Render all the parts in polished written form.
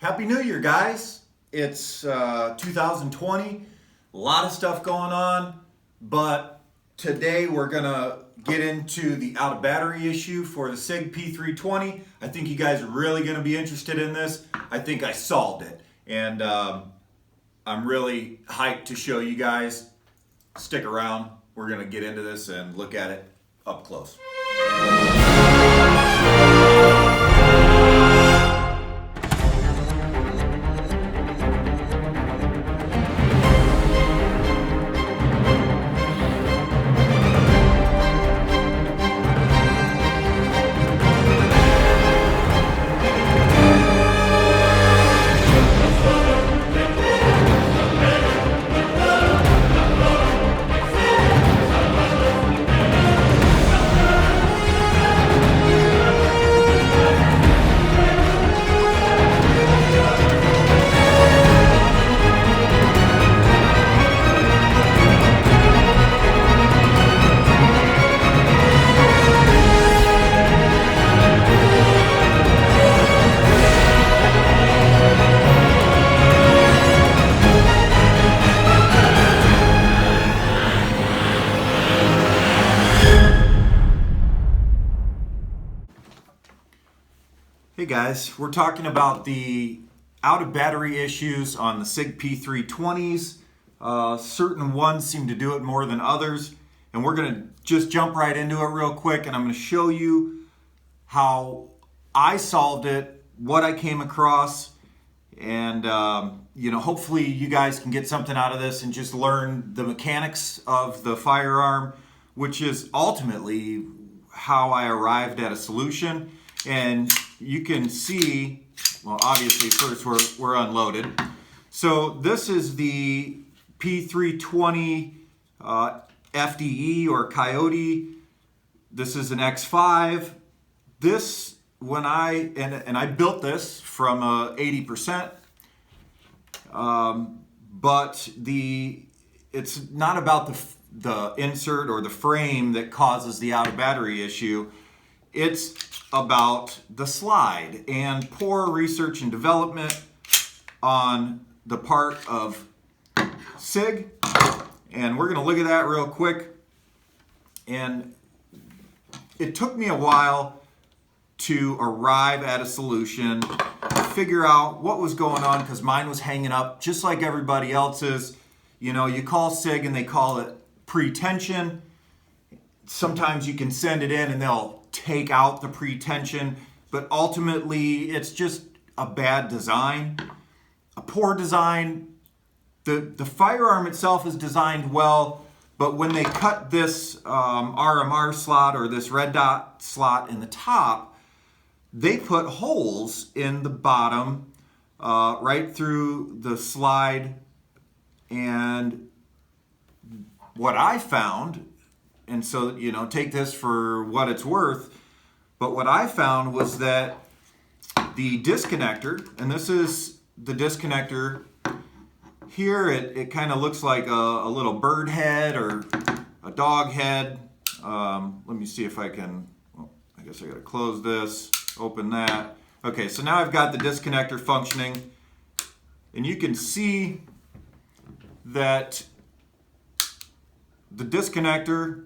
Happy New Year, guys. It's 2020, a lot of stuff going on, but today we're gonna get into the out of battery issue for the SIG P320. I think you guys are really gonna be interested in this. I think I solved it, and I'm really hyped to show you guys. Stick around, we're gonna get into this and look at it up close. Hey guys, we're talking about the out of battery issues on the SIG P320s. Certain ones seem to do it more than others, and we're going to just jump right into it real quick, and I'm going to show you how I solved it, what I came across, and hopefully you guys can get something out of this and just learn the mechanics of the firearm, which is ultimately how I arrived at a solution. And you can see, well, obviously first we're unloaded. So this is the P320 FDE or Coyote. This is an X5. This, when I built this from 80%, but it's not about the insert or the frame that causes the out of battery issue. It's about the slide and poor research and development on the part of SIG. And we're going to look at that real quick. And it took me a while to arrive at a solution, to figure out what was going on, because mine was hanging up just like everybody else's. You know, you call SIG and they call it pre-tension. Sometimes you can send it in and they'll take out the pre-tension, but ultimately it's just a bad design, a poor design. The firearm itself is designed well, but when they cut this RMR slot or this red dot slot in the top, they put holes in the bottom right through the slide. And what I found, and so, take this for what it's worth, but what I found was that the disconnector, and this is the disconnector here, it kind of looks like a little bird head or a dog head. Let me see if I can, well, I guess I gotta close this, open that. Okay, so now I've got the disconnector functioning, and you can see that the disconnector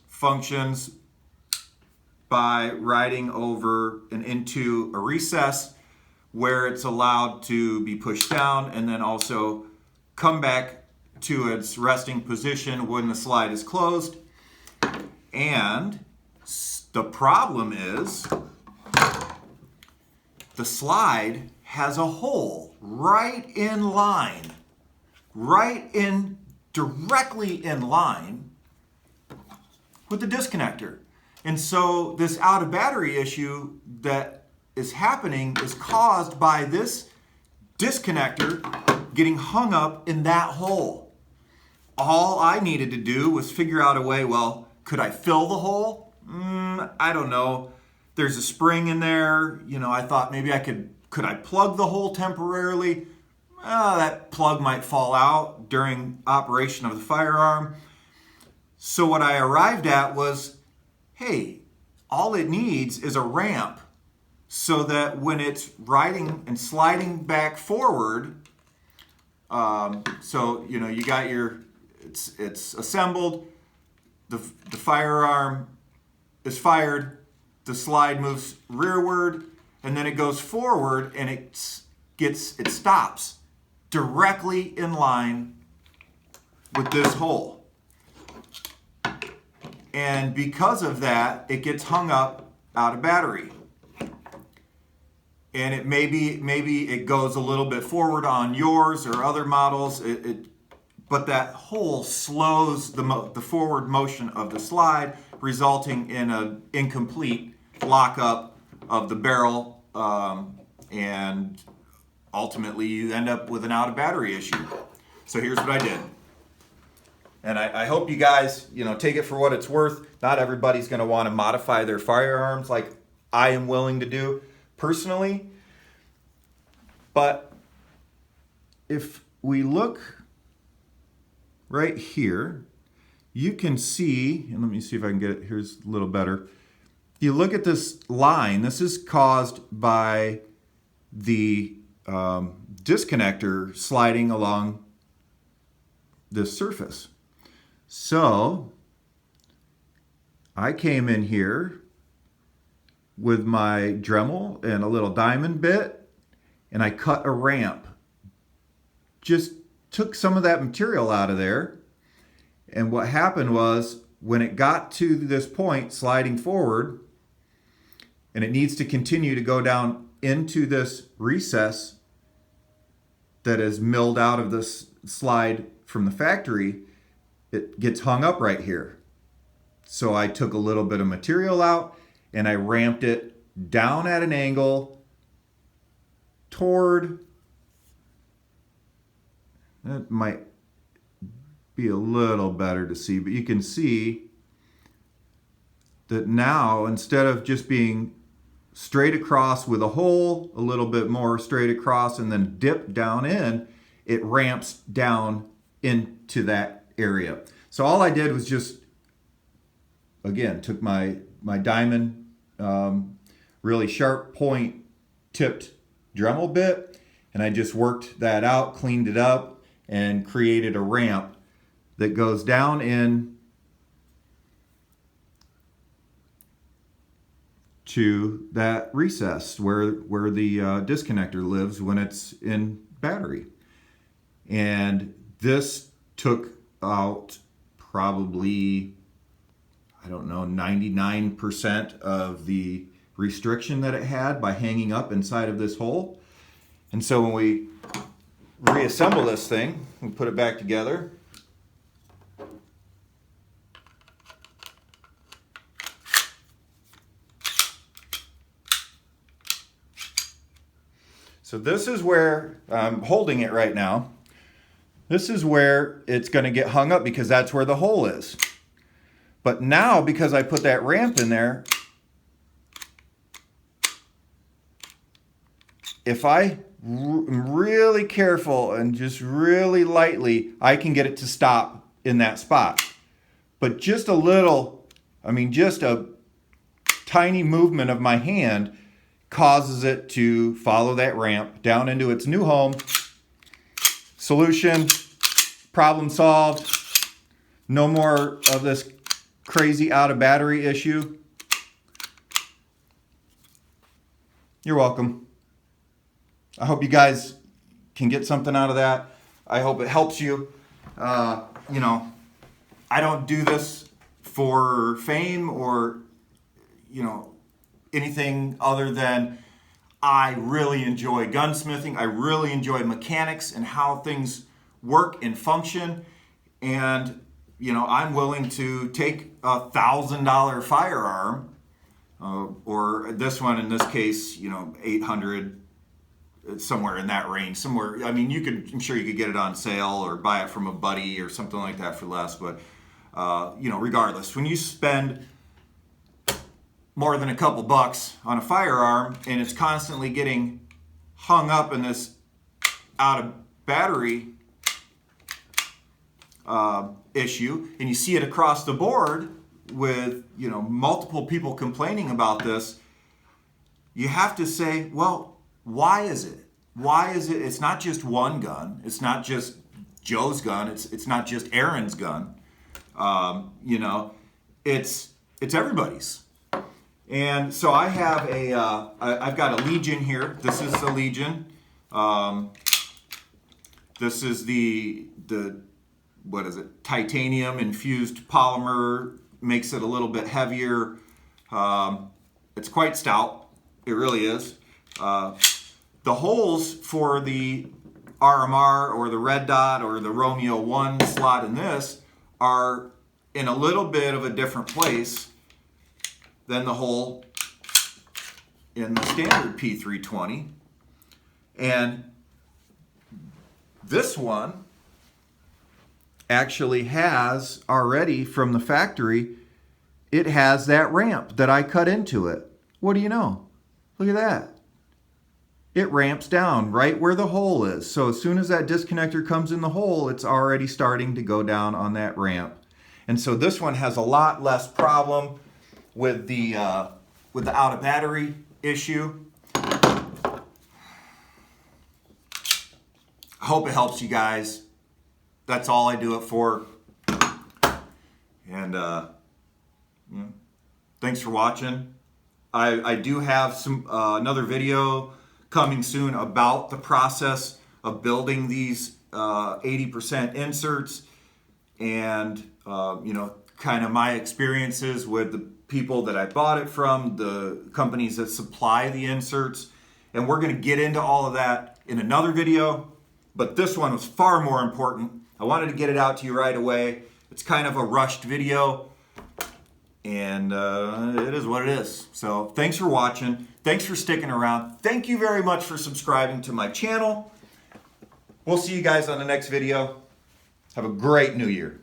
functions by riding over and into a recess where it's allowed to be pushed down and then also come back to its resting position when the slide is closed. And the problem is the slide has a hole directly in line with the disconnector. And so this out of battery issue that is happening is caused by this disconnector getting hung up in that hole. All I needed to do was figure out a way, well, could I fill the hole? I don't know. There's a spring in there. I thought maybe could I plug the hole temporarily? That plug might fall out during operation of the firearm. So what I arrived at was, hey, all it needs is a ramp so that when it's riding and sliding back forward, so you got it's assembled, the firearm is fired, the slide moves rearward, and then it goes forward, and it stops directly in line with this hole. And because of that, it gets hung up out of battery. And it maybe it goes a little bit forward on yours or other models, but that hole slows the forward motion of the slide, resulting in an incomplete lockup of the barrel, and ultimately you end up with an out of battery issue. So here's what I did. And I hope you guys, take it for what it's worth. Not everybody's going to want to modify their firearms like I am willing to do personally. But if we look right here, you can see, and let me see if I can get it, here's a little better. You look at this line, this is caused by the disconnector sliding along this surface. So I came in here with my Dremel and a little diamond bit, and I cut a ramp. Just took some of that material out of there. And what happened was, when it got to this point sliding forward, and it needs to continue to go down into this recess that is milled out of this slide from the factory, it gets hung up right here. So I took a little bit of material out and I ramped it down at an angle toward, that might be a little better to see, but you can see that now, instead of just being straight across with a hole, a little bit more straight across and then dip down in, it ramps down into that area. So all I did was just, again, took my diamond, really sharp point tipped Dremel bit, and I just worked that out, cleaned it up, and created a ramp that goes down in to that recess where the disconnector lives when it's in battery. And this took out probably, 99% of the restriction that it had by hanging up inside of this hole. And so when we reassemble this thing, we put it back together. So this is where I'm holding it right now. This is where it's going to get hung up because that's where the hole is. But now, because I put that ramp in there, if I am really careful and just really lightly, I can get it to stop in that spot. But just a little, just a tiny movement of my hand causes it to follow that ramp down into its new home. Solution, problem solved. No more of this crazy out of battery issue. You're welcome. I hope you guys can get something out of that. I hope it helps you. I don't do this for fame or, anything other than I really enjoy gunsmithing. I really enjoy mechanics and how things work and function. And, I'm willing to take a $1,000 firearm, or this one in this case, $800, somewhere in that range. Somewhere, I'm sure you could get it on sale or buy it from a buddy or something like that for less. But, regardless, when you spend more than a couple bucks on a firearm and it's constantly getting hung up in this out of battery issue, and you see it across the board with multiple people complaining about this, you have to say, well, why is it? Why is it? It's not just one gun. It's not just Joe's gun. It's not just Aaron's gun. You know, it's everybody's. And so I have I've got a Legion here. This is the Legion. This is the what is it? Titanium infused polymer, makes it a little bit heavier. It's quite stout. It really is. The holes for the RMR or the Red Dot or the Romeo 1 slot in this are in a little bit of a different place than the hole in the standard P320. And this one actually has already from the factory, it has that ramp that I cut into it. What do you know? Look at that. It ramps down right where the hole is. So as soon as that disconnector comes in the hole, it's already starting to go down on that ramp. And so this one has a lot less problem with the out of battery issue. I hope it helps you guys. That's all I do it for. And thanks for watching. I do have some another video coming soon about the process of building these 80% inserts, and you know, kind of my experiences with the people that I bought it from, the companies that supply the inserts, and we're going to get into all of that in another video. But this one was far more important. I wanted to get it out to you right away. It's kind of a rushed video, and it is what it is. So thanks for watching. Thanks for sticking around. Thank you very much for subscribing to my channel. We'll see you guys on the next video. Have a great new year.